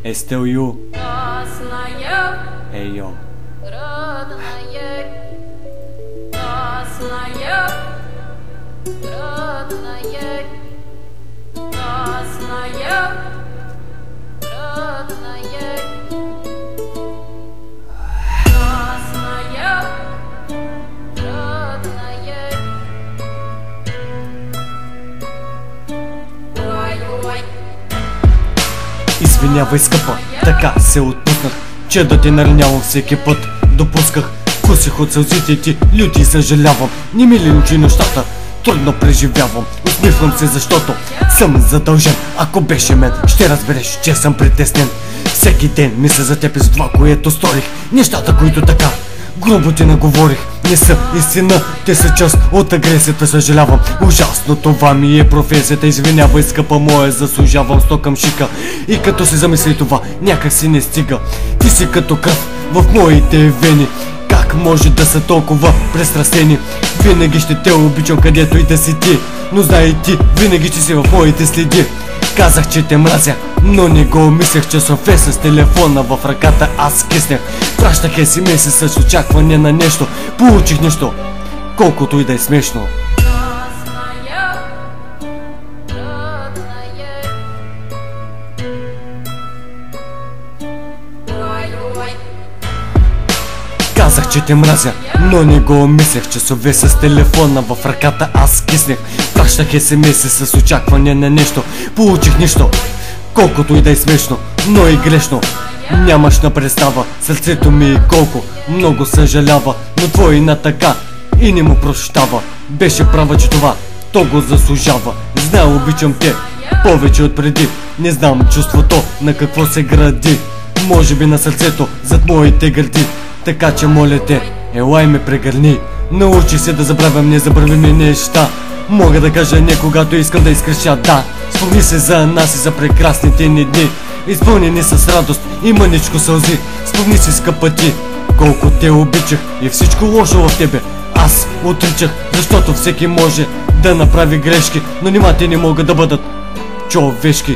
Hey, still you. Hey, yo. Извинявай, скъпа, така се отпуснах, че да те наранявам всеки път. Допусках, кусих от сълзите ти, люти съжалявам. Не ми линчи нещата, трудно преживявам. Усмихвам се, защото съм задължен. Ако беше мен, ще разбереш, че съм притеснен. Всеки ден мисля за теб и за това, което сторих. Нещата, които така грубо ти наговорих, не са истина, те са част от агресията. Съжалявам, ужасно, това ми е професията. Извинявай, скъпа моя, заслужавам сто към шика. И като се замисли това, някак си не стига. Ти си като кръв в моите вени. Как може да са толкова престрастени? Винаги ще те обичам, където и да си ти, но знай ти, винаги ще си в моите следи. Казах, че те мразя, но не го мислех. Часове с телефона в ръката аз киснах. Пращах SMS с очакване на нещо. Получих нещо, колкото и да е смешно. Казах, че те мразя, но не го мислех. Часове с телефона в ръката аз киснех. Пращах SMS с очакване на нещо. Получих нищо, колкото и да е смешно, но и грешно. Нямаш на представа сърцето ми колко много съжалява, но твоина така и не му прощава. Беше права, че това то го заслужава. Знае, обичам те повече от преди. Не знам чувството на какво се гради. Може би на сърцето зад моите гърди. Така че моля те, елай ме прегърни. Научи се да забравям незабравими неща. Мога да кажа не когато искам да изкреша, да. Спомни се за нас и за прекрасните ни дни, изпълнени с радост и мъничко сълзи. Спомни си, скъпа ти, колко те обичах и всичко лошо в тебе аз отричах. Защото всеки може да направи грешки, но нима те не могат да бъдат човешки.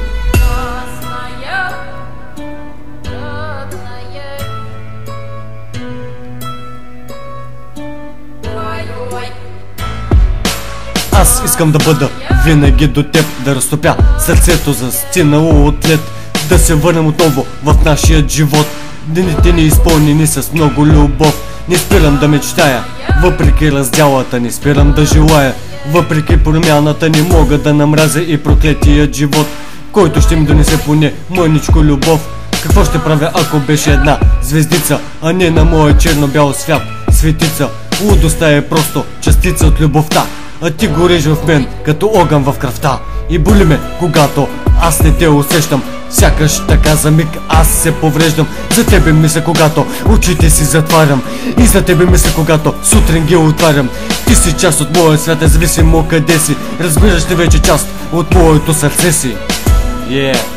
Аз искам да бъда винаги до теб, да разтопя сърцето застинало от лед, да се върнем отново в нашия живот. Дените ни изпълнени с много любов. Не спирам да мечтая, въпреки раздялата, не спирам да желая. Въпреки промяната не мога да намразя и проклетият живот, който ще ми донесе поне мъничко любов. Какво ще правя, ако беше една звездица, а не на моя черно-бял свят светица? Лудостта е просто частица от любовта, а ти гориш в мен като огън в кръвта. И боли ме, когато аз не те усещам. Сякаш така за миг аз се повреждам. За тебе мисля, когато очите си затварям, и за тебе мисля, когато сутрин ги отварям. Ти си част от моя свят, независимо къде си. Разбираш ли вече, част от моето сърце си? Yeah.